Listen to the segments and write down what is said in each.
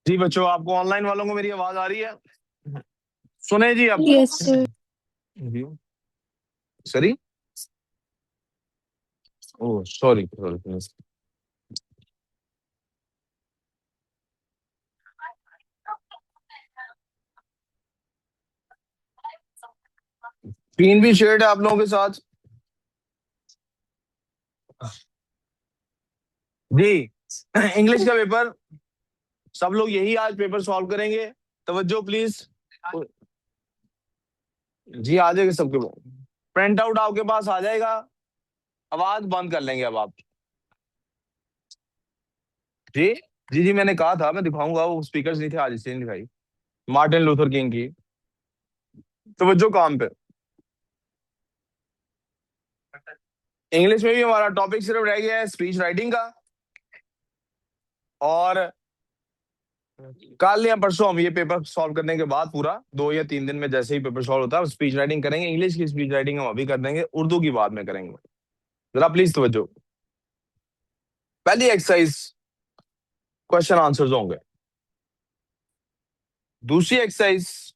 जी बच्चों, आपको ऑनलाइन वालों को मेरी आवाज आ रही है? सुने जी आप? Yes sir. जी। Sorry. Oh sorry sorry. Screen भी शेयर्ड है आप लोगों के साथ? जी। इंग्लिश का पेपर, सब लोग यही आज पेपर सॉल्व करेंगे। तवज्जो प्लीज। जी आ जाएगा सबके। प्रिंट आउट आपके पास आ जाएगा। आवाज बंद कर लेंगे अब आप। जी जी जी, मैंने कहा था मैं दिखाऊंगा, वो स्पीकर्स नहीं थे आज इसलिए नहीं दिखाई। मार्टिन लूथर किंग की। तवज्जो काम पे। इंग्लिश में भी हमारा टॉपिक सिर्फ रह गया है स्पीच राइटिंग का। और कल या परसों हम ये पेपर सॉल्व करने के बाद पूरा 2 या 3 दिन में जैसे ही पेपर सॉल्व होता है स्पीच राइटिंग करेंगे। इंग्लिश की स्पीच राइटिंग हम अभी कर देंगे, उर्दू की बाद में करेंगे। जरा प्लीज तवज्जो। पहली एक्सरसाइज क्वेश्चन आंसर्स होंगे। दूसरी एक्सरसाइज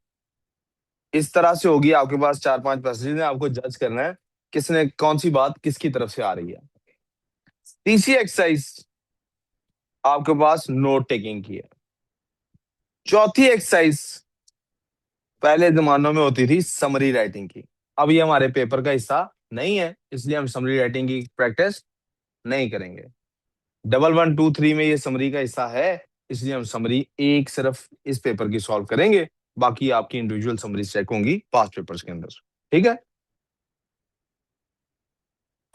इस तरह से होगी, आपके पास 4-5 पैसेज हैं, आपको जज करना है किसने कौन सी बात किसकी तरफ से आ रही है। तीसरी एक्सरसाइज आपके पास नोट टेकिंग की है। चौथी एक्सरसाइज पहले जमानों में होती थी समरी राइटिंग की। अब ये हमारे पेपर का हिस्सा नहीं है, इसलिए हम समरी राइटिंग की प्रैक्टिस नहीं करेंगे। 11, 1, 2, 3 में ये समरी का हिस्सा है, इसलिए हम समरी एक सिर्फ इस पेपर की सॉल्व करेंगे। बाकी आपकी इंडिविजुअल समरी चेक होंगी पास्ट पेपर्स के अंदर। ठीक है।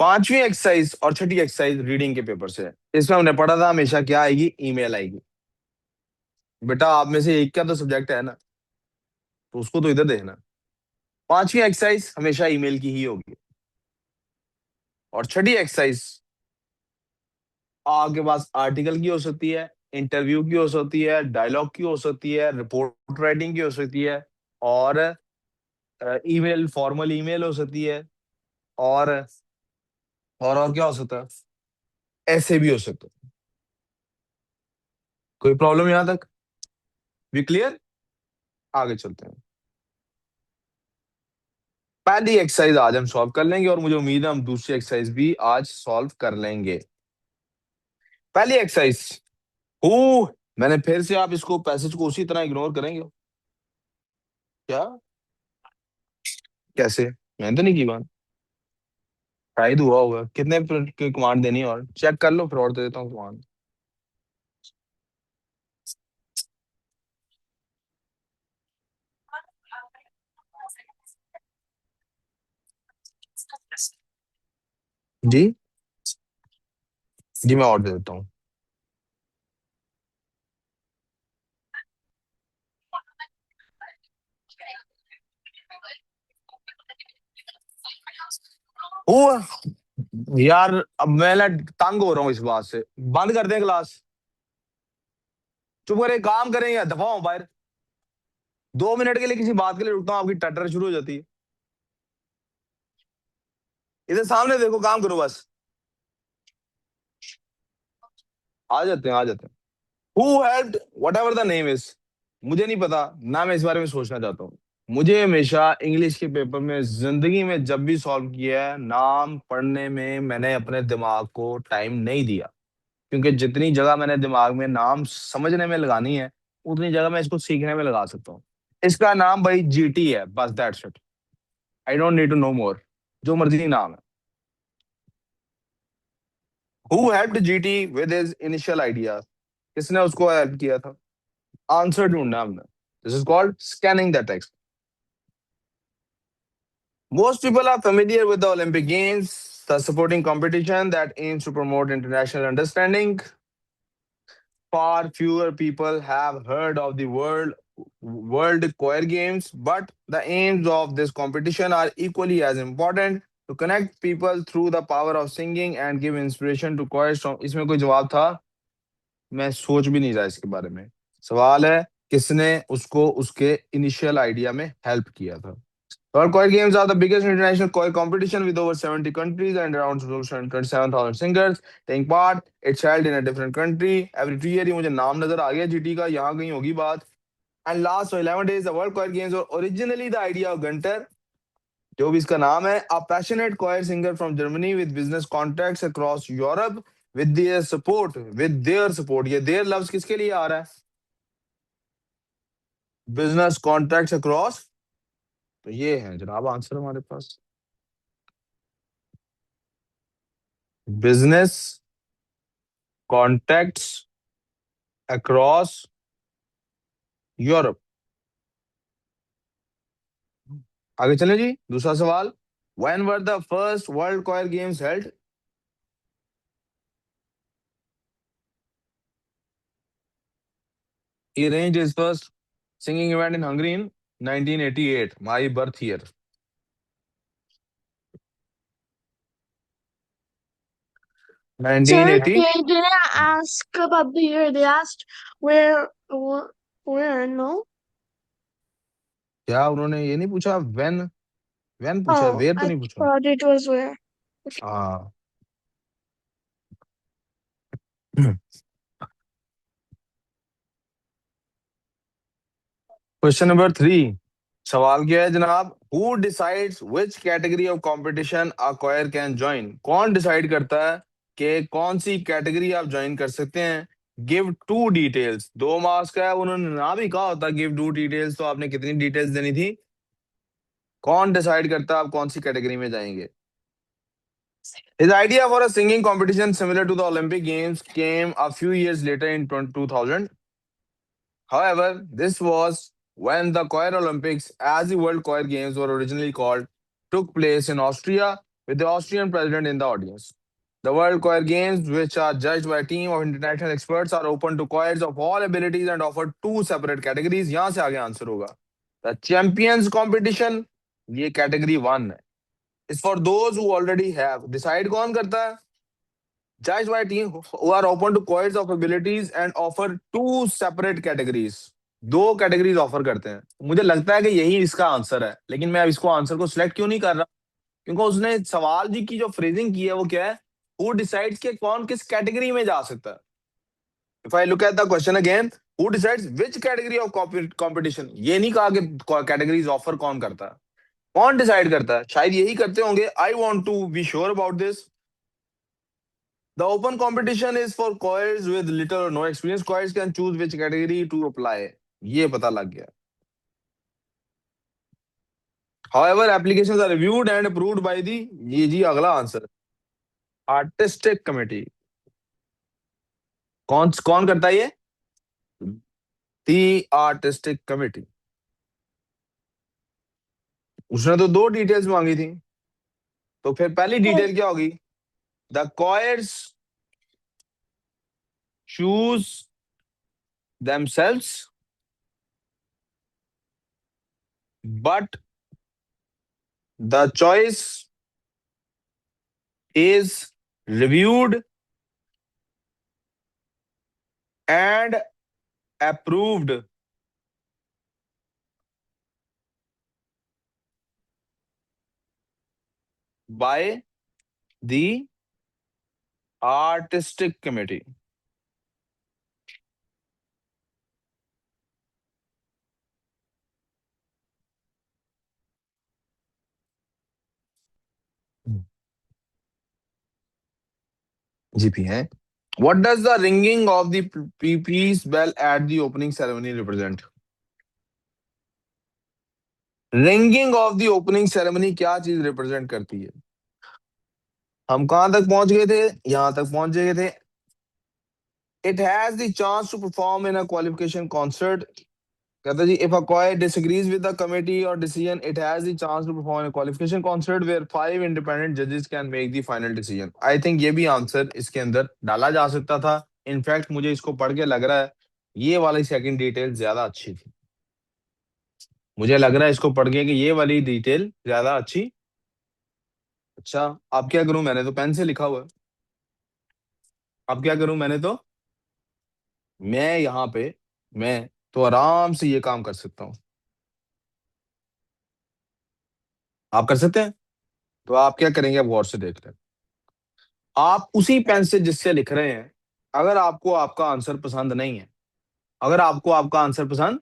पांचवी एक्सरसाइज और छठी एक्सरसाइज रीडिंग के पेपर से है। इसमें हमने पढ़ा था हमेशा क्या आएगी, ईमेल आएगी। बेटा आप में से एक का तो सब्जेक्ट है ना, तो उसको तो इधर देखना। पांचवी एक्सरसाइज हमेशा ईमेल की ही होगी। और छठी एक्सरसाइज आपके पास आर्टिकल की हो सकती है, इंटरव्यू की हो सकती है, डायलॉग की हो सकती है, रिपोर्ट राइटिंग की हो सकती है, और ईमेल फॉर्मल ईमेल हो सकती है, और और क्या हो सकता है, ऐसे भी हो सकता है। कोई प्रॉब्लम यहां तक? भी क्लियर? आगे चलते हैं। पहली एक्सरसाइज आज हम सॉल्व कर लेंगे और मुझे उम्मीद है हम दूसरी एक्सरसाइज भी आज सॉल्व कर लेंगे। पहली एक्सरसाइज। ओ, मैंने फिर से, आप इसको पैसेज को उसी तरह इग्नोर करेंगे क्या? कैसे? मैंने तो नहीं की बात। शायद हुआ होगा। कितने की कमांड देनी है और चेक कर लो, फिर और दे देता हूँ कमांड। जी जी, मैं और दे देता हूँ। ओ यार, अब मैं ना तंग हो रहा हूँ इस बात से। बंद कर दें क्लास? चुप करे, काम करें या दफा हो बाहर। 2 मिनट के लिए किसी बात के लिए रुकता हूँ, आपकी टटर शुरू हो जाती है। इधर सामने देखो, काम करो बस। आ जाते हैं आ जाते हैं। Who helped what ever the name is. मुझे नहीं पता ना, मैं इस बारे में सोचना चाहता हूँ। मुझे हमेशा इंग्लिश के पेपर में जिंदगी में जब भी सॉल्व किया है, नाम पढ़ने में मैंने अपने दिमाग को टाइम नहीं दिया। क्योंकि जितनी जगह मैंने दिमाग में नाम समझने में लगानी है, उतनी जगह मैं इसको सीखने में लगा सकता हूँ। इसका नाम भाई जीटी है, बस that's it. I don't need to know more. जो मर्जी नाम है। Who helped GT with his initial idea. किसने उसको हेल्प किया था? आंसर ढूंढना हमने। This is called scanning the text. Most people are familiar with the Olympic Games, the supporting competition that aims to promote international understanding. Far fewer people have heard of the World Choir Games, but the aims of this competition are equally as important to connect people through the power of singing and give inspiration to choirs from। इसमें कोई जवाब था? मैं सोच भी नहीं रहा इसके बारे में। सवाल है किसने उसको उसके इनिशियल आइडिया में हेल्प किया था। World Choir Games are the biggest international choir competition with over 70 countries and around 27,000 singers taking part. It's held in a different country every 2 year. ये मुझे नाम नजर आ गया जीटी का, यहाँ कहीं होगी बात. And last for 11 days, the World Choir Games were originally the idea of Gunter, जो भी इसका नाम है, a passionate choir singer from Germany with business contacts across Europe. With their support, ये their लफ्ज किसके लिए आ रहा है? Business contacts across. तो ये है जनाब आंसर हमारे पास. Business contacts across Europe. आगे चलें जी, दूसरा सवाल. When were the first World Choir Games held? He arranged his first singing event in Hungary in 1988, my birth year. 1980. They didn't ask about the year. They asked where, no? क्या उन्होंने ये नहीं पूछा? when पूछा है, Oh, where तो I नहीं पूछा. thought it was where. हाँ. Question number 3. सवाल क्या है जनाब? Who decides which category of competition a choir can join? कौन डिसाइड करता है कि कौन सी कैटेगरी आप ज्वाइन कर सकते हैं? Give to details. 2 मार्क्स का है, उन्होंने ना भी कहा होता गिव टू डिटेल्स तो आपने कितनी डिटेल्स देनी थी? कौन डिसाइड करता है आप कौन सी कैटेगरी में जाएंगे? His idea for a singing competition similar to the Olympic Games came a few years later in 2000. However, this was when the Choir Olympics, as the World Choir Games were originally called, took place in Austria with the Austrian president in the audience. The World Choir Games, which are judged by a team of international experts, are open to choirs of all abilities and offer two separate categories. यहाँ से आगे answer होगा. The Champions Competition, ये category 1 है. Is for those who already have. Decide कौन करता है? Judged by a team who are open to choirs of abilities and offer two separate categories. 2 categories offer करते हैं. मुझे लगता है कि यही इसका आंसर है, लेकिन मैं अब इसको आंसर को सिलेक्ट क्यों नहीं कर रहा? क्योंकि उसने सवाल जी की जो फ्रेजिंग की है वो क्या है? हु डिसाइड्स के कौन किस कैटेगरी में जा सकता है. If I look at the question again, who decides which category of competition, ये नहीं कहा कि कैटेगरीज ऑफर कौन करता है. कौन डिसाइड करता है? शायद यही करते होंगे. I want to be sure about this. The open competition is for choirs with little or no experience. Choirs can choose which category to apply. ये पता लग गया. However, applications are reviewed and approved by the, ये जी अगला answer, artistic committee. कौन कौन करता है ये? दी आर्टिस्टिक कमेटी. उसने तो 2 डिटेल्स मांगी थी, तो फिर पहली डिटेल क्या होगी? The choirs choose themselves, but the choice is reviewed and approved by the artistic committee. GP है. What does the ringing of the peace bell at the opening ceremony represent? Ringing of the opening ceremony क्या चीज represent करती है? हम कहां तक पहुंच गए थे? यहां तक पहुंच गए थे. It has the chance to perform in a qualification concert. कहता जी, if a choir disagrees with the committee or decision, it has the chance to perform in a qualification concert where 5 independent judges can make the final decision. I think ये भी answer इसके अंदर डाला जा सकता था. इनफैक्ट मुझे इसको पढ़ के लग रहा है ये वाली सेकंड डिटेल ज्यादा अच्छी थी. मुझे लग रहा है इसको पढ़ के कि ये वाली डिटेल ज्यादा अच्छी. अच्छा, अब क्या करूं? मैंने तो पेन से लिखा हुआ है. अब क्या करूं? मैं यहाँ पे मैं तो आराम से ये काम कर सकता हूँ. आप कर सकते हैं? तो आप क्या करेंगे, आप गौर से देख लें। आप उसी पेन से जिससे लिख रहे हैं, अगर आपको आपका आंसर पसंद नहीं है, अगर आपको आपका आंसर पसंद,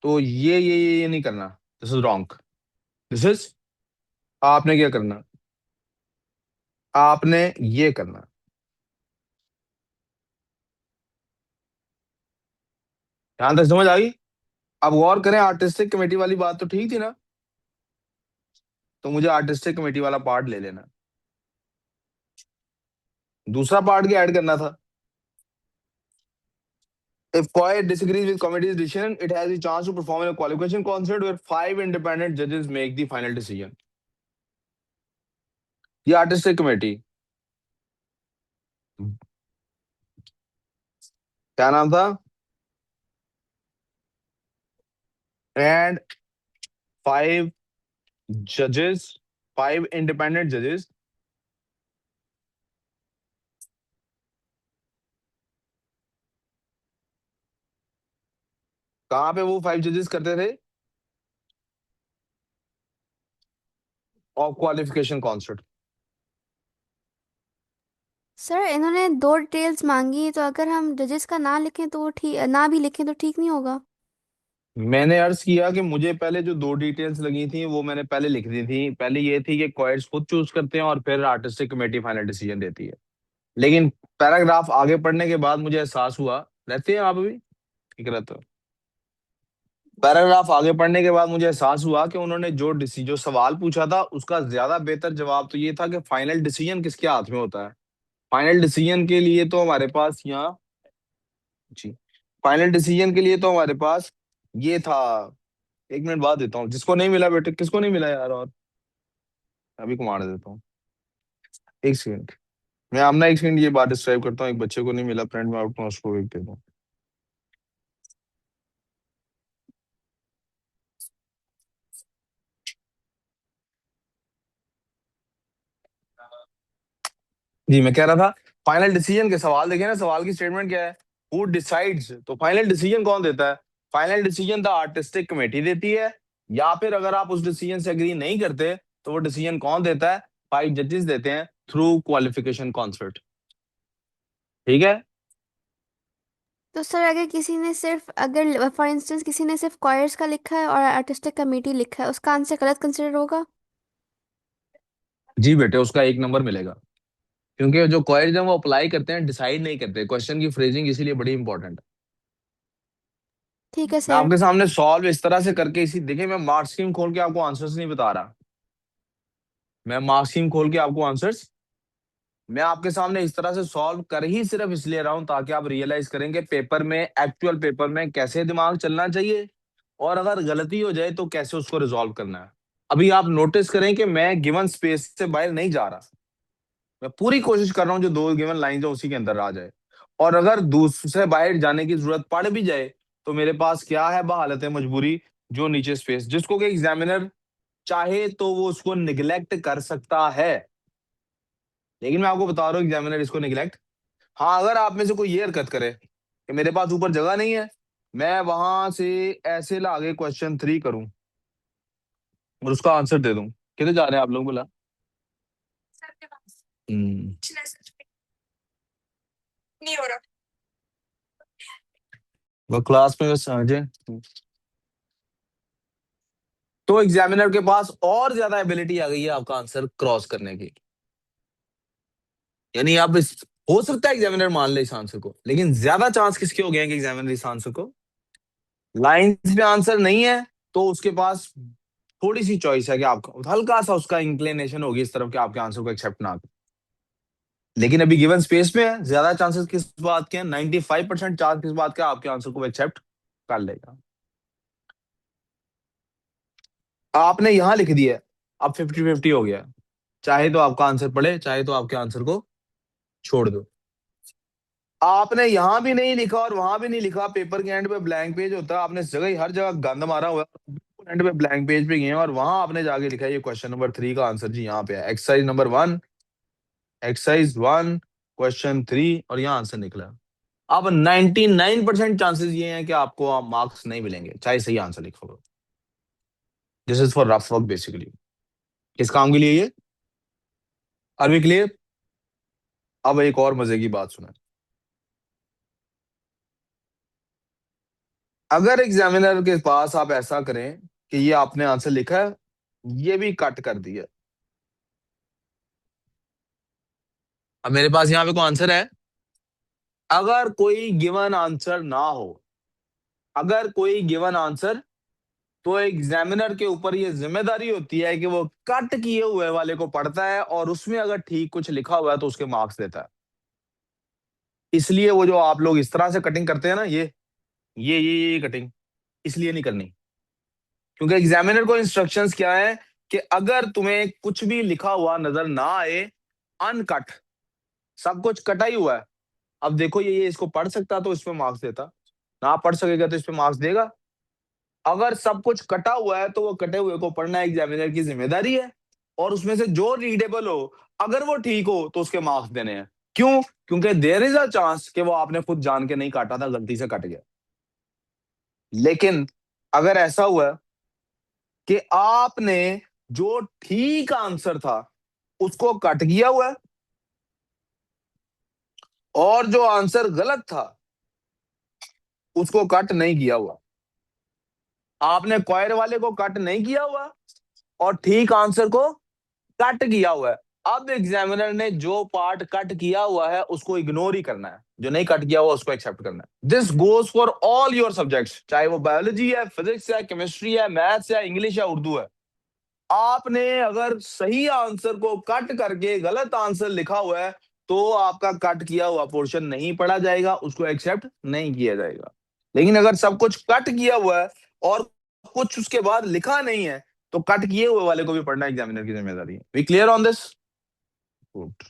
तो ये नहीं करना। This is wrong. This is, आपने क्या करना, आपने ये करना। यहां तक समझ आ गई? अब गौर करें, आर्टिस्टिक कमेटी वाली बात तो ठीक थी ना? तो मुझे आर्टिस्टिक कमेटी वाला पार्ट ले लेना। दूसरा पार्ट क्या ऐड करना था? If choir disagrees with committee's decision, it has a chance to perform in a qualification concert where 5 independent judges make the final decision. ये आर्टिस्टिक कमेटी, क्या नाम था? एंड 5 जजेस, 5 इंडिपेंडेंट जजेस। कहाँ पे वो 5 जजेस करते थे? Of qualification concert. सर इन्होंने दो डिटेल्स मांगी, तो अगर हम जजेस का ना लिखें तो वो ठीक, ना भी लिखें तो ठीक नहीं होगा? मैंने अर्ज किया कि मुझे पहले जो 2 डिटेल्स लगी थी वो मैंने पहले लिख दी थी। पहले ये थी कि क्वाइर्स खुद चूज करते हैं और फिर आर्टिस्टिक कमेटी फाइनल डिसीजन देती है। लेकिन पैराग्राफ आगे पढ़ने के बाद मुझे एहसास हुआ, रहते हैं आप भी ठीक रहते हो, पैराग्राफ आगे पढ़ने के बाद मुझे एहसास हुआ कि उन्होंने जो सवाल पूछा था उसका ज्यादा बेहतर जवाब तो ये था कि फाइनल डिसीजन किसके हाथ में होता है। फाइनल डिसीजन के लिए तो हमारे पास यहाँ, जी, फाइनल डिसीजन के लिए तो हमारे पास ये था। 1 मिनट बाद देता हूँ, जिसको नहीं मिला बेटे, किसको नहीं मिला यार, और अभी कमांड देता हूँ। 1 सेकंड, मैं अपना 1 सेकंड ये बात डिस्क्राइब करता हूँ। एक बच्चे को नहीं मिला प्रिंट में आउट, मैं उसको एक देता हूँ। जी, मैं कह रहा था, फाइनल डिसीजन के सवाल देखिए ना, सवाल की स्टेटमेंट क्या है? हु डिसाइड्स, तो फाइनल डिसीजन कौन देता है? Final decision the artistic committee देती है, या फिर अगर आप उस डिसीजन से एग्री नहीं करते तो वो डिसीजन कौन देता है? 5 जजेस देते हैं थ्रू क्वालिफिकेशन कॉन्सर्ट। ठीक है? तो सर अगर किसी ने सिर्फ, अगर फॉर इंस्टेंस किसी ने सिर्फ क्वायर्स का लिखा है और आर्टिस्टिक कमेटी लिखा है, उसका आंसर गलत कंसिडर होगा? जी बेटे, उसका 1 नंबर मिलेगा, क्योंकि जो क्वेरीज हैं वो अप्लाई करते हैं, डिसाइड नहीं करते। क्वेश्चन की फ्रेजिंग इसीलिए बड़ी इंपॉर्टेंट है। ठीक है मैं सर। आपके सामने सॉल्व इस तरह से करके, इसी देखिए, मैं मार्क्स स्कीम खोल के आपको आंसर्स नहीं बता रहा। मैं मार्क्स स्कीम खोल के आपको आंसर्स, मैं आपके सामने इस तरह से सॉल्व कर ही सिर्फ इसलिए रहा हूं ताकि आप रियलाइज करेंगे पेपर में, एक्चुअल पेपर में कैसे दिमाग चलना चाहिए, और अगर गलती हो जाए तो कैसे उसको रिजॉल्व करना है। अभी आप नोटिस करें कि मैं गिवन स्पेस से बाहर नहीं जा रहा। मैं पूरी कोशिश कर रहा हूं जो 2 गिवन लाइन है उसी के अंदर आ जाए, और अगर दूसरे बाहर जाने की जरूरत पड़ भी जाए तो मेरे पास क्या है, बहालत मजबूरी, जो नीचे स्पेस, जिसको कि एग्जामिनर चाहे तो वो उसको निगलेक्ट कर सकता है। लेकिन मैं आपको बता रहा हूँ, एग्जामिनर इसको निगलेक्ट, हाँ, अगर आप में से कोई ये हरकत करे कि मेरे पास ऊपर जगह नहीं है, मैं वहां से ऐसे ला के क्वेश्चन 3 करूं और उसका आंसर दे दूं, किधर जा रहे हैं आप लोग बोला? हम्म, वो क्लास में बस आ जाए। तो एग्जामिनर के पास और ज्यादा एबिलिटी आ गई है आपका आंसर क्रॉस करने की। यानी आप इस, हो सकता है एग्जामिनर मान ले इस आंसर को, लेकिन ज्यादा चांस किसके हो गए हैं कि एग्जामिनर इस आंसर को, लाइंस में आंसर नहीं है तो उसके पास थोड़ी सी चॉइस है कि आपका हल्का सा उसका इंक्लिनेशन होगी इस तरफ कि आपके आंसर को एक्सेप्ट ना करें। लेकिन अभी गिवन स्पेस में है, ज्यादा चांसेस किस बात के हैं? 95% चांस किस बात के? आपके आंसर को एक्सेप्ट कर लेगा। आपने यहां लिख दिया, अब 50-50 हो गया। चाहे तो आपका आंसर पढ़े, चाहे तो आपके आंसर को छोड़ दो। आपने यहां भी नहीं लिखा और वहां भी नहीं लिखा, पेपर के एंड पे ब्लैंक पेज होता है, आपने इस जगह हर जगह गंद मारा हुआ है, एंड पे ब्लैंक पेज पे गए हैं और वहां आपने जाके लिखा है ये क्वेश्चन नंबर 3 का आंसर जी यहाँ पे है, एक्सरसाइज नंबर 1, एक्सरसाइज 1 क्वेश्चन 3, और यहाँ आंसर निकला। अब 99% चांसेस ये हैं कि आपको मार्क्स नहीं मिलेंगे चाहे सही आंसर लिखोगे। This is for rough work basically. किस काम के लिए ये? अरबी क्लियर? अब एक और मजे की बात सुना, अगर एग्जामिनर के पास आप ऐसा करें कि ये आपने आंसर लिखा है, ये भी कट कर दिया, अब मेरे पास यहाँ पे कोई आंसर है, अगर कोई गिवन आंसर ना हो, अगर कोई गिवन आंसर, तो एग्जामिनर के ऊपर ये जिम्मेदारी होती है कि वो कट किए हुए वाले को पढ़ता है और उसमें अगर ठीक कुछ लिखा हुआ है तो उसके मार्क्स देता है। इसलिए वो जो आप लोग इस तरह से कटिंग करते हैं ना, ये कटिंग इसलिए नहीं करनी, क्योंकि एग्जामिनर को इंस्ट्रक्शंस क्या है कि अगर तुम्हें कुछ भी लिखा हुआ नजर ना आए, अनकट, सब कुछ कटा ही हुआ है, अब देखो ये इसको पढ़ सकता तो इस पे मार्क्स देता, ना पढ़ सकेगा तो इस पे मार्क्स देगा। अगर सब कुछ कटा हुआ है तो वो कटे हुए को पढ़ना एग्जामिनर की जिम्मेदारी है, और उसमें से जो रीडेबल हो, अगर वो ठीक हो तो उसके मार्क्स देने हैं। क्यों? क्योंकि देयर इज अ चांस कि वो आपने खुद जान के नहीं काटा था, गलती से कट गया। लेकिन अगर ऐसा हुआ कि आपने जो ठीक आंसर था उसको कट किया हुआ है, और जो आंसर गलत था उसको कट नहीं किया हुआ, आपने क्वायर वाले को कट नहीं किया हुआ और ठीक आंसर को कट किया हुआ है, अब एग्जामिनर ने जो पार्ट कट किया हुआ है उसको इग्नोर ही करना है, जो नहीं कट किया हुआ उसको एक्सेप्ट करना है। This goes for all your subjects, चाहे वो बायोलॉजी है, फिजिक्स है, केमिस्ट्री है, मैथ्स है, इंग्लिश है, उर्दू है। आपने अगर सही आंसर को कट करके गलत आंसर लिखा हुआ है तो आपका कट किया हुआ पोर्शन नहीं पढ़ा जाएगा, उसको एक्सेप्ट नहीं किया जाएगा। लेकिन अगर सब कुछ कट किया हुआ है और कुछ उसके बाद लिखा नहीं है, तो कट किए हुए वाले को भी पढ़ना एग्जामिनर की जिम्मेदारी है। We clear on this? Good.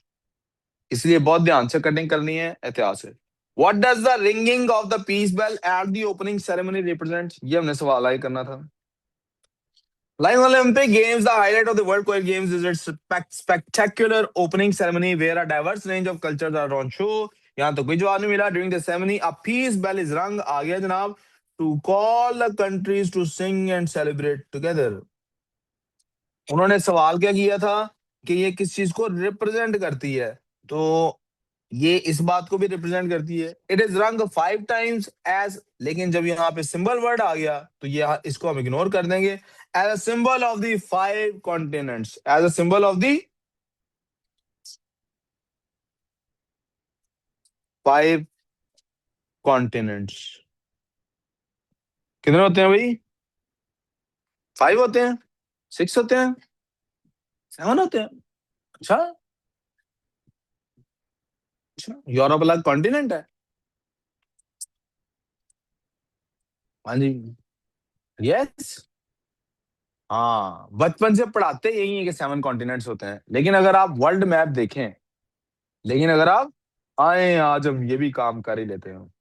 इसलिए बहुत ध्यान से कटिंग करनी है, एहतियात से। What does the ringing of the peace bell at the opening ceremony represent? ये हमने सवाल ही करना था। Like Olympic Games, the highlight of the World Choir Games is its spectacular opening ceremony where a diverse range of cultures are on show. यहाँ तो कोई जवाब नहीं मिला. During the ceremony, a peace bell is rung. आ गया जनाब. To call the countries to sing and celebrate together. उन्होंने सवाल क्या किया था कि ये किस चीज को रिप्रेजेंट करती है, तो ये इस बात को भी रिप्रेजेंट करती है. इट इज रंग 5 टाइम्स एज, लेकिन जब यहाँ पे सिंबल वर्ड आ गया तो ये इसको हम इग्नोर कर देंगे. As a symbol of the 5 continents, as a symbol of the 5 continents. कितने होते हैं भाई? 5 होते हैं, 6 होते हैं, 7 होते हैं? अच्छा, अच्छा, यूरोप अलग कॉन्टिनेंट है? हाँ जी, यस. हाँ, बचपन से पढ़ाते यही है कि 7 कॉन्टिनेंट्स होते हैं, लेकिन अगर आप वर्ल्ड मैप देखें, लेकिन अगर आप आए आज हम ये भी काम कर ही लेते हैं.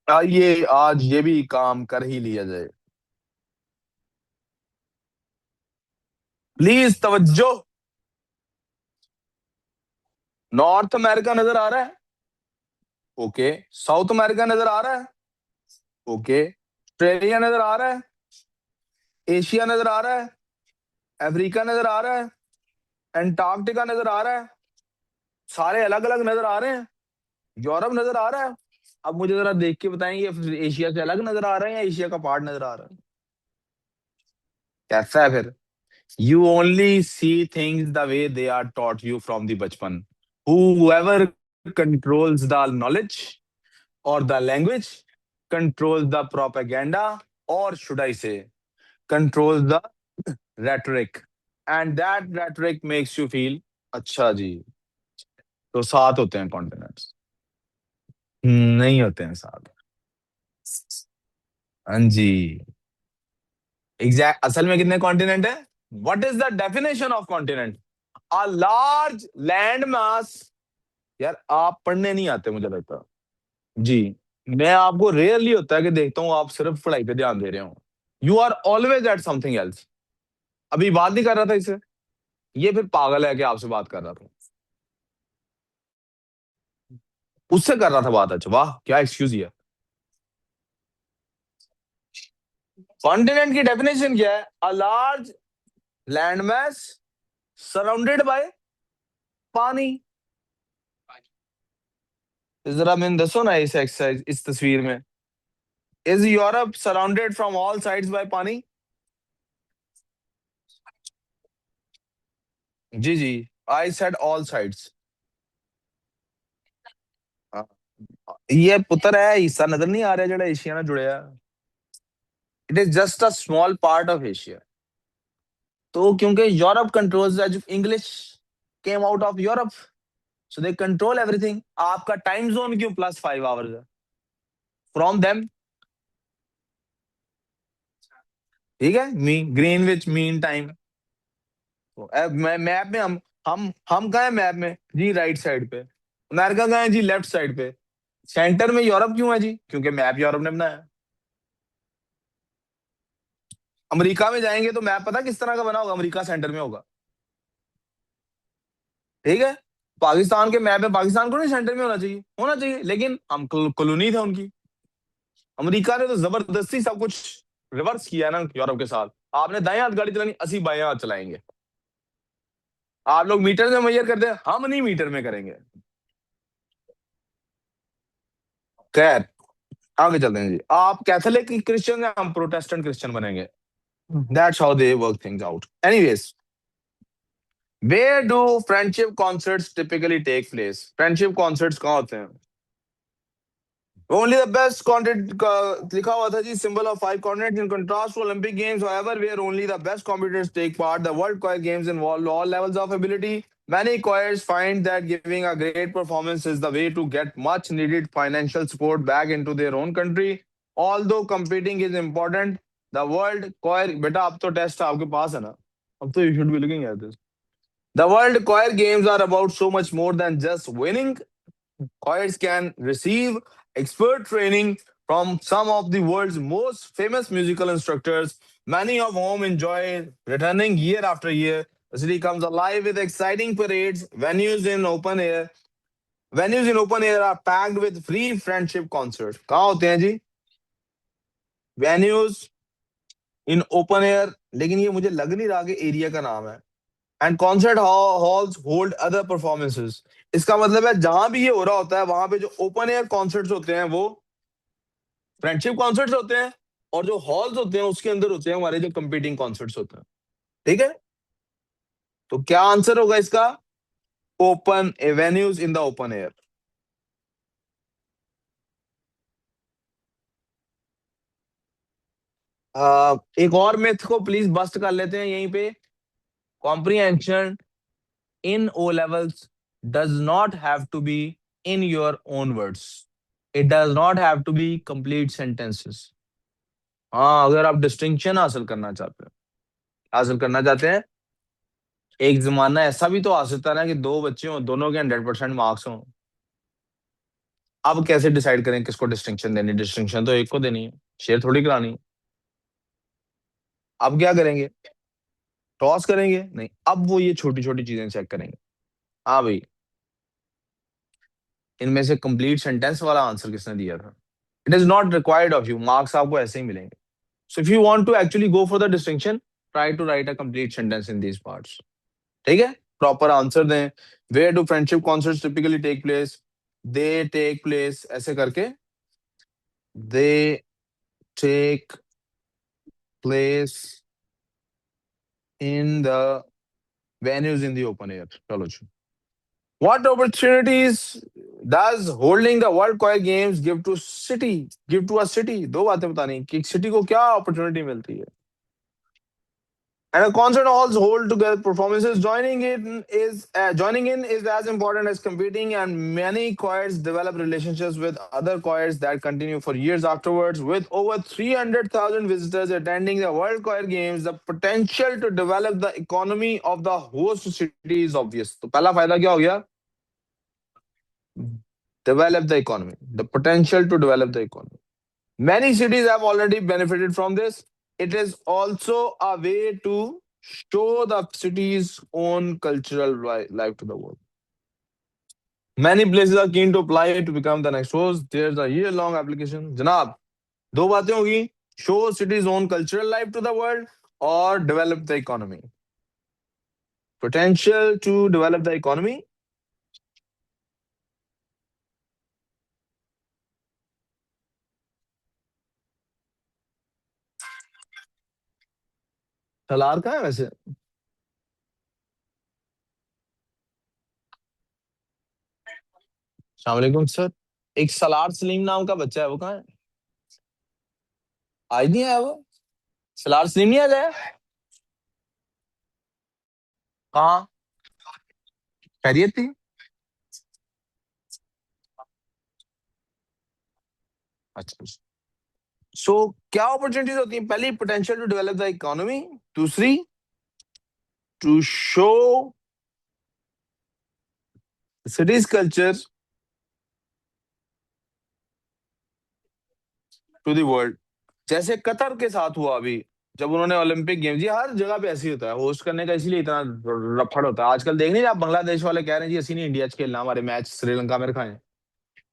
आइए आज ये भी काम कर ही लिया जाए. प्लीज तवज्जो. नॉर्थ अमेरिका नजर आ रहा है? ओके. साउथ अमेरिका नजर आ रहा है? ओके. ऑस्ट्रेलिया नजर आ रहा है? एशिया नजर आ रहा है? अफ्रीका नजर आ रहा है? एंटार्क्टिका नजर आ रहा है? सारे अलग अलग नजर आ रहे हैं? यूरोप नजर आ रहा है? अब मुझे जरा देख के बताएंगे, एशिया से अलग नजर आ रहे हैं या एशिया का पार्ट नजर आ रहा है? कैसा है फिर? You only see things the way they are taught you from the bachpan. Whoever controls the knowledge or the language controls the propaganda, or should I say, controls the rhetoric. And that rhetoric makes you feel, अच्छा जी, तो 7 होते हैं continents? नहीं होते हैं 7. हाँ जी. Exact असल में कितने कॉन्टिनेंट है? What is the definition of continent? A large land mass. यार आप पढ़ने नहीं आते मुझे लगता. जी. मैं आपको रेयरली होता है कि देखता हूँ आप सिर्फ पढ़ाई पे ध्यान दे रहे हो. You are always at something else. अभी बात नहीं कर रहा था इससे, ये फिर पागल है कि आपसे बात कर रहा था, उससे कर रहा था बात. अच्छा वाह, क्या एक्सक्यूज है. कॉन्टिनेंट की डेफिनेशन क्या है? A large land mass surrounded by पानी। जरा मैंने दसो ना इस एक्सरसाइज, इस तस्वीर में, is Europe surrounded from all sides by पानी? जी जी, आई सेड ऑल साइड्स। ये पुत्र है, हिस्सा नजर नहीं आ रहा जेड़ा एशिया ਨਾਲ जुड़िया। It is just a small part of Asia. तो क्योंकि Europe controls, English came out of Europe, so they control everything. आपका टाइम जोन क्यों +5 आवर्स है फ्रॉम देम? ठीक है, मी ग्रीनविच मीन टाइम। तो मैप में हम कहाँ है मैप में जी? राइट साइड पे। अमेरिका कहाँ है जी? लेफ्ट साइड पे। सेंटर में यूरोप क्यों है जी? क्योंकि मैप यूरोप ने बनाया। अमेरिका में जाएंगे तो मैप पता किस तरह का बना होगा? अमेरिका सेंटर में होगा। ठीक है, पाकिस्तान के मैप में पाकिस्तान को नहीं सेंटर में होना चाहिए? होना चाहिए, लेकिन हम कॉलोनी थे उनकी। अमेरिका ने तो जबरदस्ती सब कुछ रिवर्स किया ना यूरोप के साथ। आपने दाएं हाथ गाड़ी चलानी, असि बाएं हाथ चलाएंगे। आप लोग मीटर में मेजर करते हैं, हम नहीं मीटर में करेंगे। खैर, आगे चलते हैं जी। आप कैथोलिक क्रिश्चियन हैं, हम प्रोटेस्टेंट क्रिश्चियन बनेंगे। That's how they work things out. Anyways, where do friendship concerts typically take place? Friendship concerts कहाँ होते हैं? Only the best content लिखा हुआ था जी, symbol of 5 continents in contrast to Olympic Games. However, where only the best competitors take part, the World Choir Games involve all levels of ability. Many choirs find that giving a great performance is the way to get much needed financial support back into their own country. Although competing is important, the World Choir, बेटा अब तो test आपके पास है ना, अब तो you should be looking at this. The World Choir Games are about so much more than just winning. Choirs can receive expert training from some of the world's most famous musical instructors, many of whom enjoy returning year after year. The city comes alive with exciting parades, Venues in open air are packed with free friendship concerts. कहाँ होते हैं जी? Venues in open air, लेकिन ये मुझे लग नहीं रहा कि एरिया का नाम है। And concert halls hold other performances. इसका मतलब है जहां भी ये हो रहा होता है वहां पे जो ओपन एयर कॉन्सर्ट्स होते हैं वो फ्रेंडशिप कॉन्सर्ट्स होते हैं, और जो हॉल्स होते हैं उसके अंदर होते हैं हमारे जो कंपीटिंग कॉन्सर्ट्स होते हैं। ठीक है, तो क्या आंसर होगा इसका? Open avenues in the open air. एक और मिथ को प्लीज बस्ट कर लेते हैं यहीं पे। Comprehension in O levels does not have to be in your own words. It does not have to be complete sentences. हाँ, अगर आप डिस्टिंक्शन हासिल करना चाहते हैं, एक जमाना ऐसा भी तो आ सकता है ना कि दो बच्चे हों, दोनों के 100% मार्क्स हों। अब कैसे डिसाइड करें किसको डिस्टिंक्शन देनी? डिस्टिंक्शन तो एक को देनी है, शेयर थोड़ी करानी है। अब क्या करेंगे? टॉस करेंगे? नहीं, अब वो ये छोटी छोटी चीजें चेक करेंगे। हाँ भाई, इनमें से कंप्लीट सेंटेंस वाला आंसर किसने दिया था? It is not required of you, marks आपको ऐसे ही मिलेंगे। So if you want to actually go for the distinction, try to write a complete sentence in these parts. ठीक है, प्रॉपर आंसर दें। Where do friendship concerts typically take place? They take place ऐसे करके, they take place in the venues in the open air. चलो जी। What opportunities does holding the World Choir Games give to a city? दो बातें बतानी कि city को क्या opportunity मिलती है। And a concert halls hold together performances. Joining in is as important as competing, and many choirs develop relationships with other choirs that continue for years afterwards. With over 300,000 visitors attending the World Choir Games, the potential to develop the economy of the host city is obvious. तो पहला फायदा क्या हो गया? Develop the economy. The potential to develop the economy. Many cities have already benefited from this. It is also a way to show the city's own cultural life to the world. Many places are keen to apply to become the next host. There's a year-long application. जनाब, दो बातें होगी। show city's own cultural life to the world, or develop the economy? Potential to develop the economy. Salaar कहाँ है वैसे? अस्सलाम वालेकुम sir. एक सलार सलीम नाम का बच्चा है, वो कहाँ है? आज नहीं आया वो? सलार सलीम नहीं आ जाया? कहाँ? खैरियत थी? अच्छा। सो क्या अपॉर्चुनिटीज होती हैं? पहली, potential to develop the economy. दूसरी, to show cities culture to the world. जैसे कतर के साथ हुआ अभी, जब उन्होंने ओलंपिक गेम, जी हर जगह पे ऐसे ही होता है, होस्ट करने का इसलिए इतना रफड़ होता है आजकल। देख नहीं आप, बांग्लादेश वाले कह रहे हैं जी असि नहीं इंडिया च खेलना, हमारे मैच श्रीलंका में रखाएं।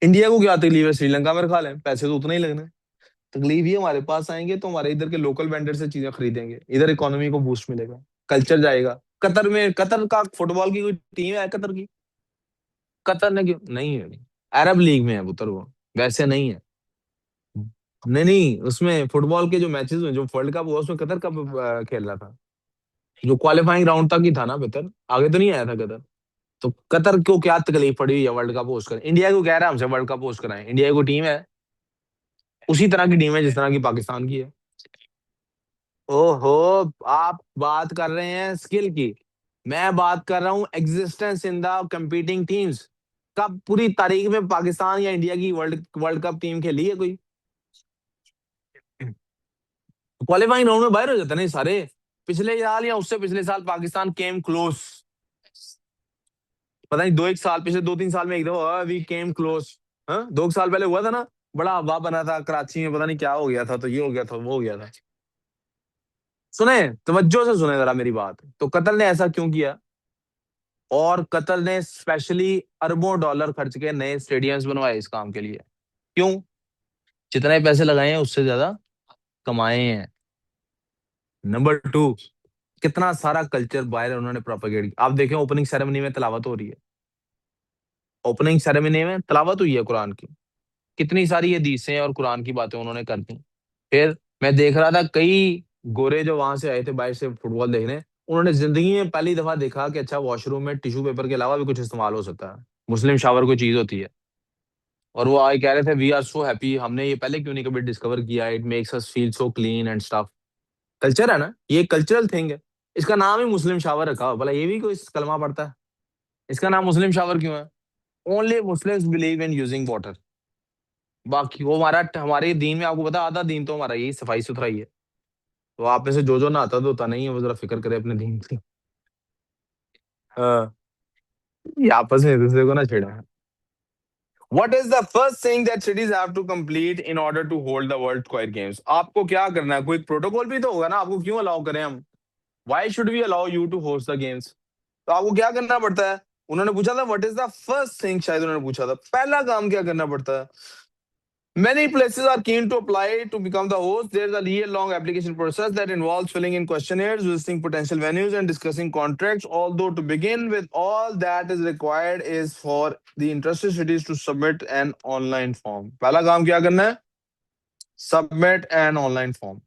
इंडिया को क्या तकलीफ है? श्रीलंका में रखा लें, पैसे तो उतना ही लगने। तकलीफ ये, हमारे पास आएंगे तो हमारे इधर के लोकल वेंडर से चीजें खरीदेंगे, इधर इकोनॉमी को बूस्ट मिलेगा, कल्चर जाएगा। कतर में, कतर का फुटबॉल की कोई टीम है कतर की? कतर ने क्यों नहीं है? अरब लीग में है पुत्र वो, वैसे नहीं है। नहीं नहीं, उसमें फुटबॉल के जो मैचेस हुए, जो वर्ल्ड कप हुआ, उसमें कतर कब खेल रहा था? जो क्वालिफाइंग राउंड तक ही था ना बेहतर, आगे तो नहीं आया था कतर। तो कतर को क्या तकलीफ पड़ी हुई है वर्ल्ड कप होस्ट करें? इंडिया को कह रहा है हमसे वर्ल्ड कप होस्ट कराएं, इंडिया को टीम है, उसी तरह की टीम है जिस तरह की पाकिस्तान की है। ओहो, आप बात कर रहे हैं स्किल की, मैं बात कर रहा हूँ existence in the competing teams. कब पूरी तारीख में पाकिस्तान या इंडिया की वर्ल्ड वर्ल्ड कप टीम खेली है कोई? क्वालिफाइंग राउंड में बाहर हो जाते हैं ना ये सारे। पिछले साल या उससे पिछले साल पाकिस्तान केम क्लोज, पता नहीं दो एक साल, पिछले दो तीन साल में एक दफा वी केम क्लोज। हाँ, दो एक साल पहले हुआ था ना, बड़ा हवा बना था कराची में, पता नहीं क्या हो गया था, तो ये हो गया था, वो हो गया था। सुने, तवज्जो से सुने जरा मेरी बात। तो कतर ने ऐसा क्यों किया? और कतर ने स्पेशली अरबों डॉलर खर्च के नए स्टेडियम्स बनवाए इस काम के लिए। क्यों? जितने पैसे लगाए हैं उससे ज्यादा कमाए हैं। नंबर टू, कितना सारा कल्चर बाहर उन्होंने प्रोपेगेट किया। आप देखें, ओपनिंग सेरेमनी में तलावत हो रही है, ओपनिंग सेरेमनी में तलावत हुई है कुरान की, कितनी सारी हदीसें और कुरान की बातें उन्होंने कर दी। फिर मैं देख रहा था, कई गोरे जो वहां से आए थे बाहर से फुटबॉल देखने, उन्होंने जिंदगी में पहली दफा देखा कि अच्छा वॉशरूम में टिश्यू पेपर के अलावा भी कुछ इस्तेमाल हो सकता है, मुस्लिम शावर कोई चीज होती है। और वो आए कह रहे थे वी आर सो हैप्पी, हमने ये पहले क्यों नहीं कभी डिस्कवर किया, it makes us feel so clean and stuff. Culture है ना, ये कल्चरल थिंग है। इसका नाम ही मुस्लिम शावर रखा हो, भला ये भी कोई कलमा पड़ता है? इसका नाम मुस्लिम शावर क्यों है? Only Muslims believe in using water. बाकी वो हमारा, हमारे दीन में आपको पता है, आधा दीन तो हमारा यही सफाई सुथराई है। तो आप में से जो नहाता धोता नहीं है, वो जरा फिक्र करे अपने दीन की। हाँ, ये आपस में एक दूसरे को ना छेड़ा। What is the first thing that cities have to complete in order to hold the World Choir Games? आपको क्या करना है? कोई प्रोटोकॉल भी तो होगा ना, आपको क्यों अलाउ करें हम? Why should we allow you to host the games? तो आपको क्या करना पड़ता है? उन्होंने पूछा था what is the first thing, शायद उन्होंने पूछा था पहला काम क्या करना पड़ता है। Many places are keen to apply to become the host. There's a year-long application process that involves filling in questionnaires, visiting potential venues, and discussing contracts. Although, to begin with, all that is required is for the interested cities to submit an online form. पहला काम क्या करना है? Submit an online form.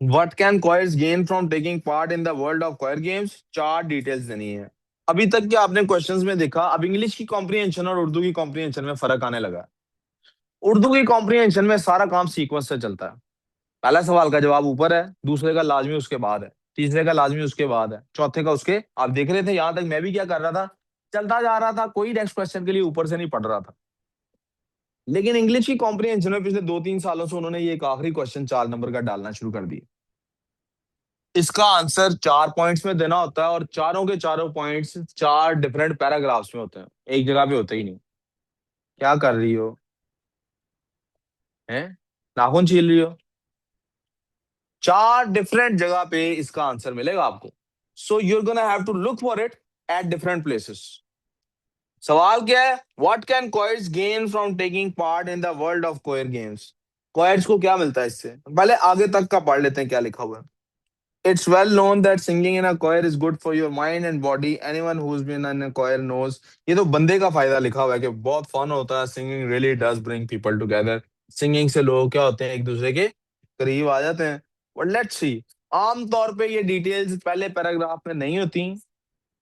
What can choirs gain from taking part in the world of choir games? चार details देनी है। अभी तक क्या आपने क्वेश्चंस में देखा? अब इंग्लिश की कॉम्प्रिहेंशन और उर्दू की कॉम्प्रिहेंशन में फर्क आने लगा। उर्दू की कॉम्प्रिहेंशन में सारा काम सीक्वेंस से चलता है। पहला सवाल का जवाब ऊपर है, दूसरे का लाजमी उसके बाद है, तीसरे का लाजमी उसके बाद है, चौथे का उसके। आप देख रहे थे यहां तक मैं भी क्या कर रहा था, चलता जा रहा था, कोई नेक्स्ट क्वेश्चन के लिए ऊपर से नहीं पढ़ रहा था। लेकिन इंग्लिश की कॉम्प्रिहेंशन में पिछले दो तीन सालों से उन्होंने ये एक आखिरी क्वेश्चन 4 नंबर का डालना शुरू कर दिया। इसका आंसर 4 पॉइंट्स में देना होता है, और चारों के चारों पॉइंट्स 4 डिफरेंट पैराग्राफ्स में होते हैं, एक जगह पे होते ही नहीं। क्या कर रही हो? हैं, नाखून छील रही हो? 4 डिफरेंट जगह पे इसका आंसर मिलेगा आपको। So you're gonna have to look for it at different places. सवाल क्या है, what can choirs gain from taking part in the world of choir games? Choirs को क्या मिलता है इससे? पहले आगे तक का पढ़ लेते हैं क्या लिखा हुआ है। It's well known that singing in a choir is good for your mind and body. Anyone who's been in a choir knows. ये तो बंदे का फायदा लिखा हुआ है कि बहुत फन होता है। Singing really does bring people together. Singing से लोग क्या होते हैं, एक दूसरे के करीब आ जाते हैं। But let's see. आम तौर पे ये डिटेल्स पहले पैराग्राफ में नहीं होती।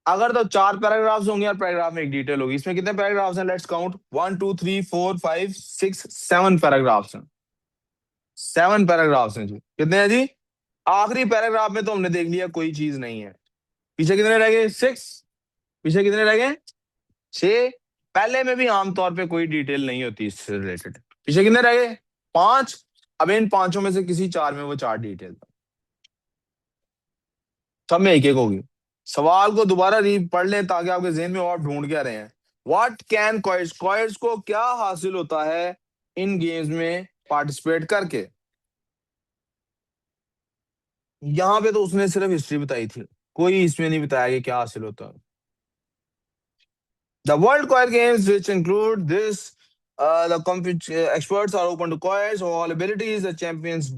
अगर तो 4 पैराग्राफ्स होंगे और पैराग्राफ में एक डिटेल होगी। इसमें कितने पैराग्राफ्स हैं? Let's count. 1 2 3 4 5 6 7 पैराग्राफ्स हैं। 7 पैराग्राफ्स हैं जी। कितने हैं जी? आखिरी पैराग्राफ में तो हमने देख लिया कोई चीज नहीं है। पीछे कितने रह गए? 6। पीछे कितने रह गए? 6। पहले में भी आमतौर पे कोई डिटेल नहीं होती इससे रिलेटेड। पीछे कितने रह गए? 5। अब इन पांचों में से किसी 4 में वो 4 डिटेल, सब में एक एक होगी। सवाल को दोबारा री पढ़ लें ताकि आपके जेहन में और ढूंढ क्या रहे हैं। व्हाट कैन क्वायर्स, क्वायर्स को क्या हासिल होता है इन गेम्स में पार्टिसिपेट करके? यहाँ पे तो उसने सिर्फ हिस्ट्री बताई थी, कोई इसमें नहीं बताया कि क्या हासिल होता है। The World Choir Games, which include this, experts are open to choirs of all abilities. The champions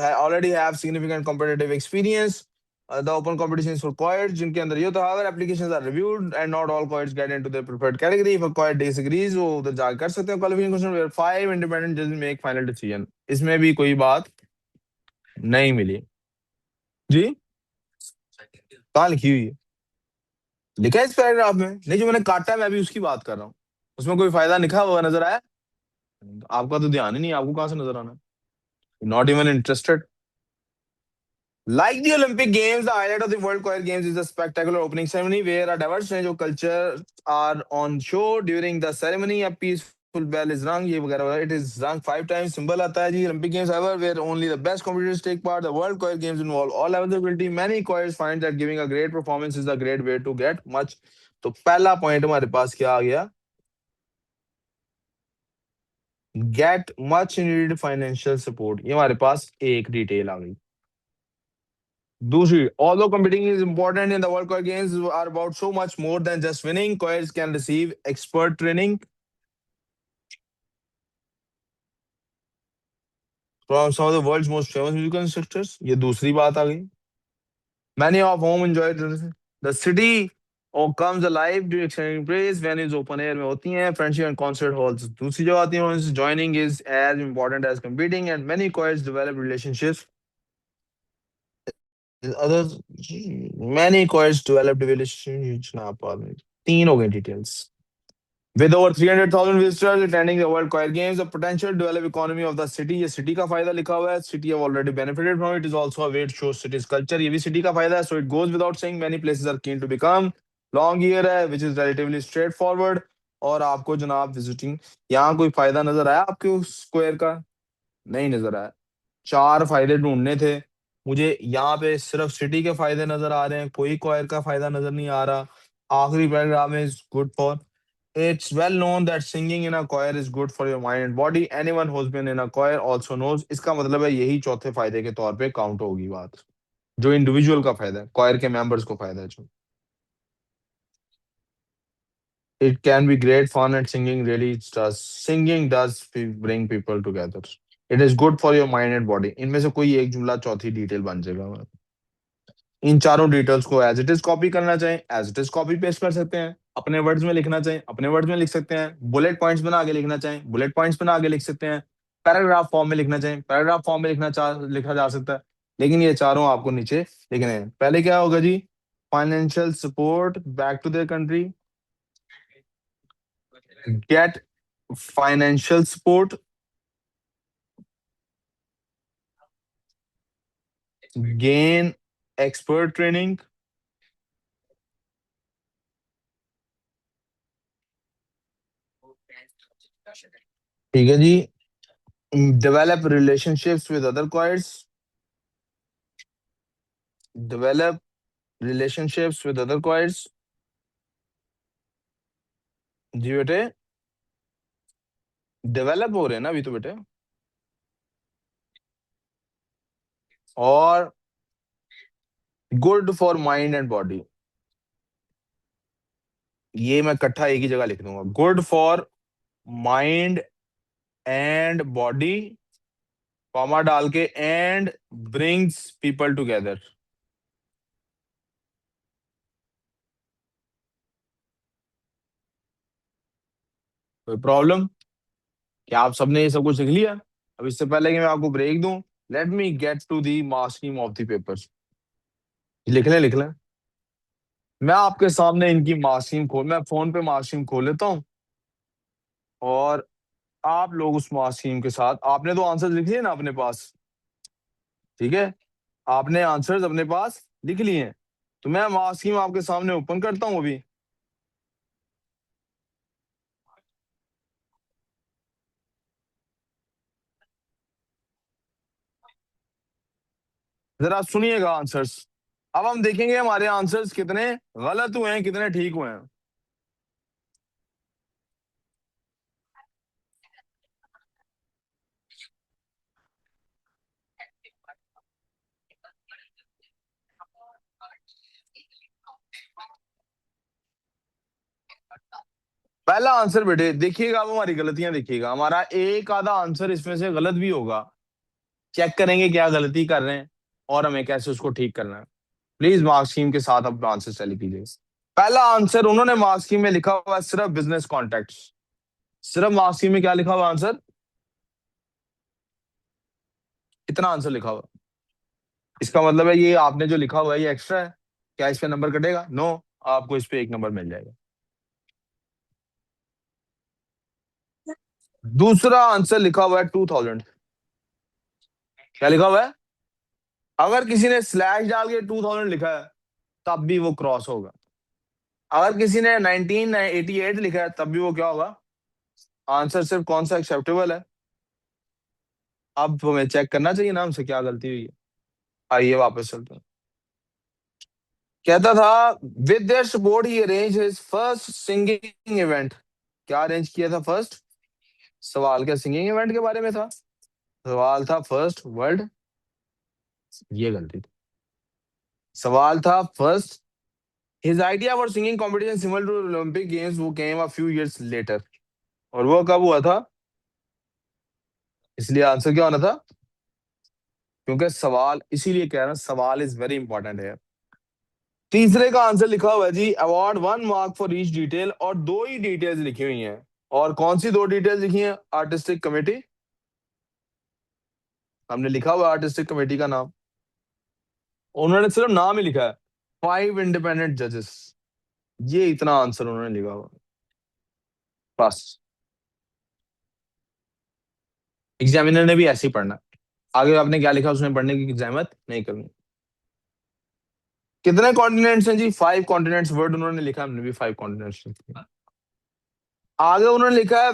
already have significant competitive experience. The open competitions for choirs, जिनके अंदर ये होता है, however, applications are reviewed and not all choirs get into their preferred category. If a choir disagrees, वो उधर जाकर कर सकते हैं qualification question where 5 independent judges make final decision. इसमें भी कोई बात नहीं मिली जी। कहाँ लिखी हुई है? लिखा है इस पैराग्राफ में? नहीं, जो मैंने काटा है मैं अभी उसकी बात कर रहा हूँ। उसमें कोई फायदा लिखा हुआ नजर आया? आपका तो ध्यान ही नहीं, आपको कहां से नजर आना? Not even interested. Like the Olympic Games, the highlight of the World Choir Games is a spectacular opening ceremony where a diverse range of cultures are on show. During the ceremony, a peaceful bell is rung. ये वगैरह वगैरह. It is rung 5 times. Symbol आता है जी Olympic Games, however, where only the best competitors take part. The World Choir Games involve all levels of ability. Many choirs find that giving a great performance is a great way to get much. तो पहला point हमारे पास क्या आ गया? Get much needed financial support. ये हमारे पास एक detail आ गई। दूसरी, although competing is important in the World Choir Games are about so much more than just winning, choirs can receive expert training from some of the world's most famous musical instructors. ये दूसरी बात आ गई। Many of whom enjoy the city or comes alive during extending praise venues open air में होती हैं, friendship and concert halls दूसरी जो आती हैं। Joining is as important as competing and many choirs develop relationships with others. Many choirs develop relationships. तीन हो गई details. With over 300,000 visitors attending the World Choir Games, the potential to develop economy of the city, ये city का फायदा लिखा हुआ है। City have already benefited from it. It is also a way to show city's culture. ये भी city का फायदा है। So it goes without saying, many places are keen to become. Long year है, which is relatively straightforward. और आपको जनाब visiting, यहाँ कोई फायदा नजर आया आपके उस स्क्वायर का? नहीं नजर आया। 4 फायदे ढूंढने थे मुझे, यहाँ पे सिर्फ सिटी के फायदे नजर आ रहे हैं, कोई क्वायर का फायदा नजर नहीं आ रहा। आखिरी पैराग्राफ में is good for, it's well known that singing in a choir is good for your mind and body. Anyone who's been in a choir also knows. इसका मतलब है यही चौथे फायदे के तौर पे काउंट होगी बात, जो इंडिविजुअल का फायदा है, choir के मेंबर्स को फायदा है जो। It can be great fun and singing really does. Singing does bring people together. It is good for your mind and body. इनमें से कोई एक जुमला चौथी डिटेल बन जाएगा। इन चारों डिटेल्स को एज इट इज कॉपी करना चाहें as it is copy paste कर सकते हैं, अपने वर्ड्स में लिखना चाहें अपने वर्ड्स में लिख सकते हैं, बुलेट पॉइंट्स बना के लिखना चाहें बुलेट पॉइंट्स बना के लिख सकते हैं, पैराग्राफ फॉर्म में लिखना चाहें पैराग्राफ फॉर्म में लिखा जा सकता है। लेकिन ये चारों आपको नीचे लिखने हैं। पहले क्या होगा जी? Financial support back to their country, get financial support, gain expert training, ठीक है जी, develop relationships with other choirs, develop relationships with other choirs, जी बेटे डेवलप हो रहे हैं ना अभी तो बेटे, और good for mind and body. ये मैं इकट्ठा एक ही जगह लिख दूंगा, good for mind and body, comma डाल के, एंड ब्रिंग्स पीपल टुगेदर। कोई प्रॉब्लम? क्या आप सबने ये सब कुछ लिख लिया? अब इससे पहले कि मैं आपको ब्रेक दूं, let me get to the masking of the papers. लिख लें, लिख लें। मैं आपके सामने इनकी मास्किंग खोल, मैं फोन पे मास्किंग खोल लेता हूँ, और आप लोग उस मास्किंग के साथ, आपने तो आंसर लिख लिए ना अपने पास, ठीक है? आपने आंसर्स अपने पास लिख लिए हैं, तो मैं मास्किंग आपके सामने ओपन करता हूँ अभी। जरा सुनिएगा आंसर्स। अब हम देखेंगे हमारे आंसर्स कितने गलत हुए हैं, कितने ठीक हुए हैं। पहला आंसर बेटे देखिएगा, अब हमारी गलतियां देखिएगा, हमारा एक आधा आंसर इसमें से गलत भी होगा। चेक करेंगे क्या गलती कर रहे हैं और हमें कैसे उसको ठीक करना है। प्लीज मार्क्स स्कीम के साथ अपना आंसर चली कीजिए। पहला आंसर उन्होंने मार्क्स स्कीम में लिखा हुआ है सिर्फ बिजनेस कॉन्टेक्ट। सिर्फ मार्क्स स्कीम में क्या लिखा हुआ आंसर? इतना आंसर लिखा हुआ। इसका मतलब है ये आपने जो लिखा हुआ है ये एक्स्ट्रा है। क्या इस पे नंबर कटेगा? नो। आपको इस पे एक नंबर मिल जाएगा। दूसरा आंसर लिखा हुआ है 2000। क्या लिखा हुआ है? अगर किसी ने स्लैश डाल के 2000 लिखा है तब भी वो क्रॉस होगा। अगर किसी ने 1988 लिखा है तब भी वो क्या होगा? आंसर सिर्फ कौन सा एक्सेप्टेबल है? अब हमें चेक करना चाहिए ना हमसे क्या गलती हुई है। आइए वापस चलते हैं। कहता था with their support he arrange his first singing event. क्या अरेंज किया था फर्स्ट? सवाल क्या सिंगिंग इवेंट के बारे में था? सवाल था फर्स्ट वर्ल्ड, ये गलती थी। सवाल था first his idea for singing competition similar to Olympic games वो came a few years later. और वो कब हुआ था? इसलिए आंसर क्या होना था? क्योंकि सवाल, इसीलिए कह रहा हूं सवाल इज वेरी इंपॉर्टेंट है। तीसरे का आंसर लिखा हुआ है जी award 1 mark for each detail, और दो ही डिटेल्स लिखी हुई हैं। और कौन सी दो डिटेल्स लिखी हैं? आर्टिस्टिक कमेटी, हमने लिखा हुआ आर्टिस्टिक कमेटी का नाम, उन्होंने सिर्फ नाम ही लिखा है, 5 इंडिपेंडेंट जजेस। ये इतना आंसर उन्होंने लिखा हुआ बस। एग्जामिनर ने भी ऐसे ही पढ़ना। आगे आपने क्या लिखा उसमें पढ़ने की जहमत नहीं करनी। कितने कॉन्टिनेंट्स हैं जी? 5 कॉन्टिनेंट्स वर्ड उन्होंने लिखा, हमने भी 5 कॉन्टिनेंट्स लिखे। आगे उन्होंने लिखा है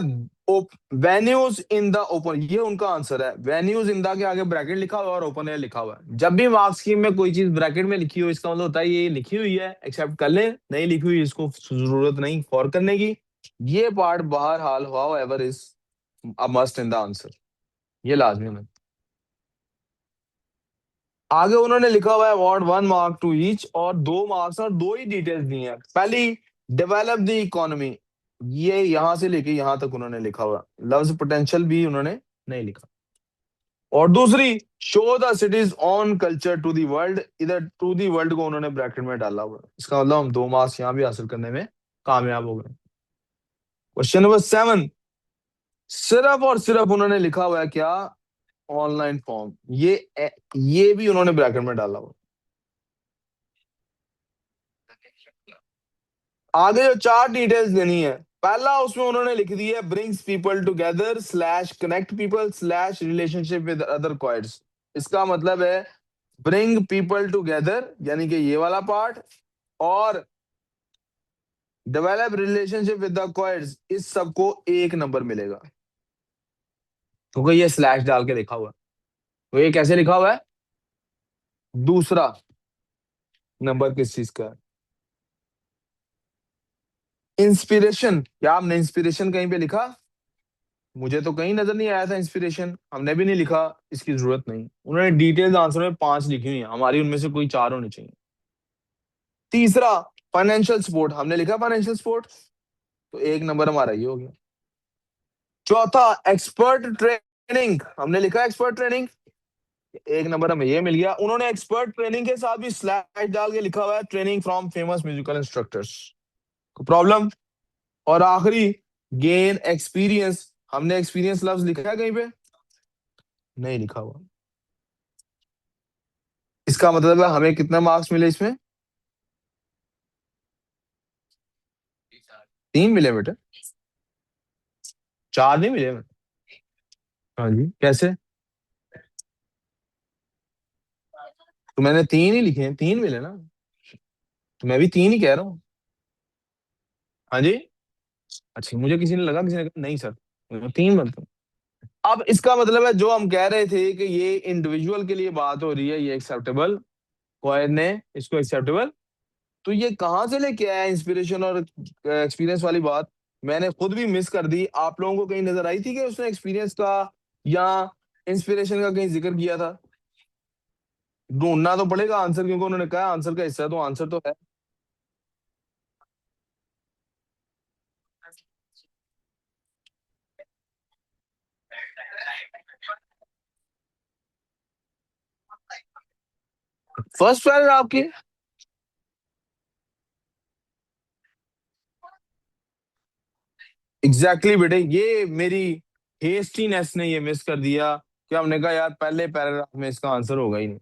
वेन्यूज इन द ओपन, ये उनका आंसर है। वेन्यूज इन द के आगे ब्रैकेट लिखा हुआ है और ओपन एयर लिखा हुआ है। जब भी मार्क्स स्कीम में कोई चीज ब्रैकेट में लिखी हो इसका मतलब होता है ये लिखी हुई है, एक्सेप्ट कर लें। नहीं लिखी हुई इसको जरूरत नहीं फॉर करने की। ये पार्ट बाहर हाल however is a must in the answer, ये लाजमी है। आगे उन्होंने लिखा हुआ है अवार्ड 1 मार्क टू ईच, और 2 मार्क्स और दो ही डिटेल्स दी हैं। पहली डेवलप द इकोनॉमी, ये यहां से लेके यहां तक उन्होंने लिखा हुआ। लव्स पोटेंशियल भी उन्होंने नहीं लिखा। और दूसरी show the cities on culture to the world, इधर टू दी वर्ल्ड को उन्होंने ब्रैकेट में डाला हुआ है। इसका मतलब हम 2 मार्क्स यहाँ भी हासिल करने में कामयाब हो गए। क्वेश्चन नंबर 7, सिर्फ और सिर्फ उन्होंने लिखा हुआ है क्या? ऑनलाइन फॉर्म, ये भी उन्होंने ब्रैकेट में डाला हुआ। आगे जो 4 डिटेल्स देनी है, पहला उसमें उन्होंने लिख दी है brings people together slash connect people slash relationship with other क्वाइट्स। इसका मतलब है ब्रिंग पीपल टुगेदर यानी कि ये वाला पार्ट, और डेवलप रिलेशनशिप विद द क्वाइट्स, इस सबको एक नंबर मिलेगा क्योंकि ये स्लैश डाल के लिखा हुआ है। तो ये कैसे लिखा हुआ है? दूसरा नंबर किस चीज का है? इंस्पिरेशन। क्या आपने इंस्पिरेशन कहीं पे लिखा? मुझे तो कहीं नजर नहीं आया था इंस्पिरेशन, हमने भी नहीं लिखा, इसकी जरूरत नहीं। उन्होंने डिटेल्स आंसर में 5 लिखी हुई है, हमारी उनमें से कोई 4 होनी चाहिए। तीसरा फाइनेंशियल सपोर्ट, हमने लिखा फाइनेंशियल सपोर्ट, तो 1 नंबर हमारा ये हो गया। चौथा एक्सपर्ट ट्रेनिंग, हमने लिखा एक्सपर्ट ट्रेनिंग, 1 नंबर हमें ये मिल गया। उन्होंने एक्सपर्ट ट्रेनिंग के साथ भी स्लैश डाल के लिखा हुआ है training from famous musical instructors, problem. और आखिरी गेन एक्सपीरियंस, हमने एक्सपीरियंस लफ्ज लिखा है कहीं पे? नहीं लिखा हुआ। इसका मतलब है हमें कितना मार्क्स मिले इसमें? 3 मिले बेटे, 4 नहीं मिले। हाँ जी, कैसे? तो मैंने 3 ही लिखे हैं, 3 मिले ना, तो मैं भी 3 ही कह रहा हूँ। हाँ जी, अच्छा मुझे किसी ने लगा, किसी ने कहा नहीं सर 3 बनते हैं। अब इसका मतलब है जो हम कह रहे थे कि ये इंडिविजुअल के लिए बात हो रही है, ये एक्सेप्टेबल, क्वायर ने इसको एक्सेप्टेबल, तो ये कहाँ से लेके आया इंस्पिरेशन और एक्सपीरियंस वाली बात? मैंने खुद भी मिस कर दी। आप लोगों को कहीं नजर आई थी कि उसने एक्सपीरियंस का या इंस्पिरेशन का कहीं जिक्र किया था? ढूंढना तो पड़ेगा आंसर, क्योंकि उन्होंने कहा आंसर का हिस्सा, तो आंसर तो है। फर्स्ट पैराग्राफ की एग्जैक्टली बेटे, ये मेरी हेस्टीनेस ने ये मिस कर दिया कि हमने कहा यार पहले पैराग्राफ में इसका आंसर होगा ही नहीं।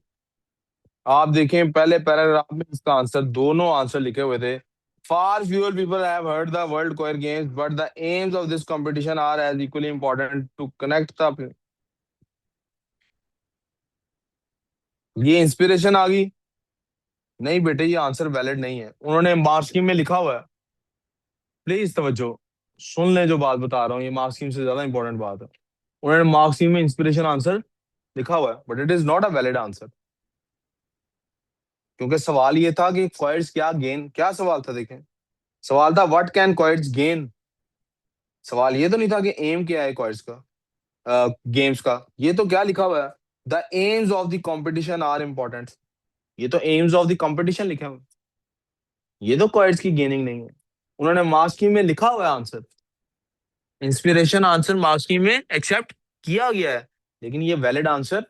आप देखें पहले पैराग्राफ में इसका आंसर, दोनों आंसर लिखे हुए थे। Far fewer people have heard the world choir games but the aims of this competition are as equally important to connect the, ये इंस्पिरेशन आ गई। नहीं बेटे, ये आंसर वैलिड नहीं है, उन्होंने मार्क्स स्कीम में लिखा हुआ है। प्लीज तवज्जो, सुन ले जो बात बता रहा हूँ, ये मार्क्स स्कीम से ज्यादा इंपॉर्टेंट बात है। उन्होंने मार्क्स स्कीम में इंस्पिरेशन आंसर लिखा हुआ है, but it is not a valid answer, क्योंकि सवाल ये था कि क्वाइट्स क्या गेन, क्या सवाल था देखें, सवाल था व्हाट कैन क्वाइट्स गेन। सवाल ये तो नहीं था कि एम क्या है क्वाइट्स का, गेम्स का। ये तो क्या लिखा हुआ है, the aims of the competition are important, ये तो एम्स ऑफ द कंपटीशन लिखा हुआ है, ये तो क्वाइट्स की गेनिंग नहीं है। उन्होंने मार्क्स स्कीम में लिखा हुआ है answer, inspiration answer marks scheme में एक्सेप्ट किया गया है, लेकिन ये valid answer.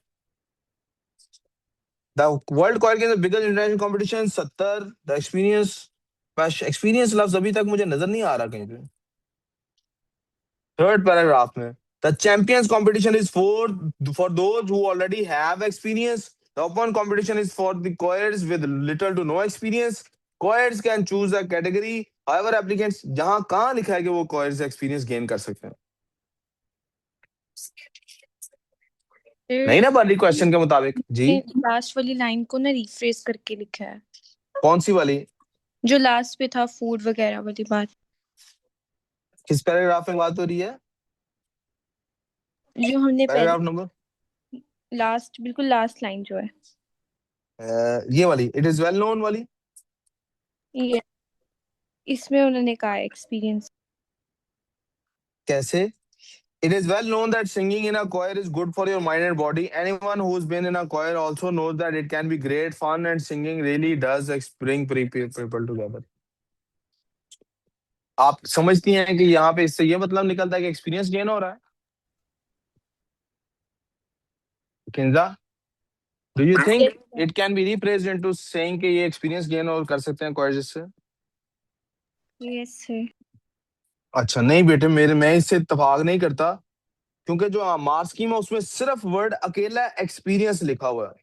The world choir games biggest international competition 70, the experience, experience लफ्ज अभी तक मुझे नजर नहीं आ रहा कहीं पे। थर्ड पैराग्राफ में, the champions competition is for those who already have experience, the open competition is for the choirs with little to no experience, choirs can choose a category, however applicants, जहां कहां लिखा है कि वो choirs experience gain कर सकते हैं? नहीं ना बन रही क्वेश्चन के मुताबिक जी। लास्ट वाली लाइन को ना रिफ्रेश करके लिखा है, कौन सी वाली? जो लास्ट पे था फूड वगैरह वाली बात, किस पैराग्राफ में बात हो रही है? जो हमने पैराग्राफ पहले नंबर लास्ट, बिल्कुल लास्ट लाइन जो है ये वाली, इट इज वेल नोन वाली। ये, इसमें उन्होंने कहा एक्सपीरियंस। कैसे? It is well known that singing in a choir is good for your mind and body. Anyone who's been in a choir also knows that it can be great fun and singing really does bring people together. आप समझती हैं कि यहाँ पे इससे ये मतलब निकलता है कि एक्सपीरियंस गेन हो रहा है? Kinza, do you think it can be replaced into saying कि ये एक्सपीरियंस गेन और कर सकते हैं choir से? Yes sir. अच्छा नहीं बेटे, मेरे मैं इससे इत्तेफाक नहीं करता, क्योंकि जो मार्क्स स्कीम है उसमें सिर्फ वर्ड अकेला एक्सपीरियंस लिखा हुआ है।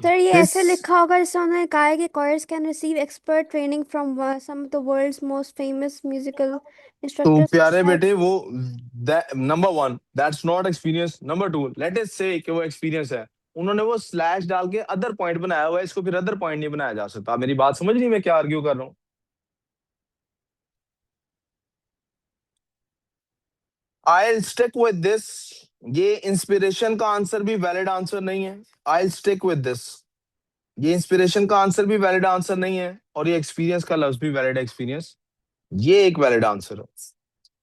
सर ये ऐसे This- लिखा होगा जैसे उन्होंने कहा है कि choirs can receive expert training from some of the world's most famous musical तो instructors. प्यारे बेटे वो, number 1 that's not experience, number 2 let us से कि वो एक्सपीरियंस है, उन्होंने वो स्लैश डाल के अदर पॉइंट बनाया हुआ है, इसको फिर अदर पॉइंट नहीं बनाया जा सकता। मेरी बात समझ नहीं मैं क्या आर्ग्यू कर रहा हूँ? आई स्टिक विद दिस, ये इंस्पिरेशन का आंसर भी वैलिड आंसर नहीं है। आई स्टिक विद दिस, ये इंस्पिरेशन का आंसर भी वैलिड आंसर नहीं है, और ये एक्सपीरियंस का लफ्ज भी वैलिड एक्सपीरियंस, ये एक वैलिड आंसर है।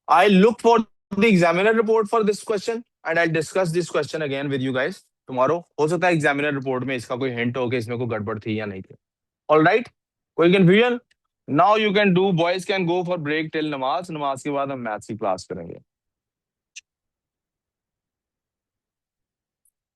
I look for the examiner report for this question and I'll discuss this question again with you guys. Tomorrow. हो सकता है एग्जामिनर रिपोर्ट में इसका कोई हिंट हो कि इसमें कोई गड़बड़ थी या नहीं थी। ऑल राइट, कोई confusion? Now you can do, boys can go for break till नमाज। नमाज के बाद हम मैथ्स की क्लास करेंगे।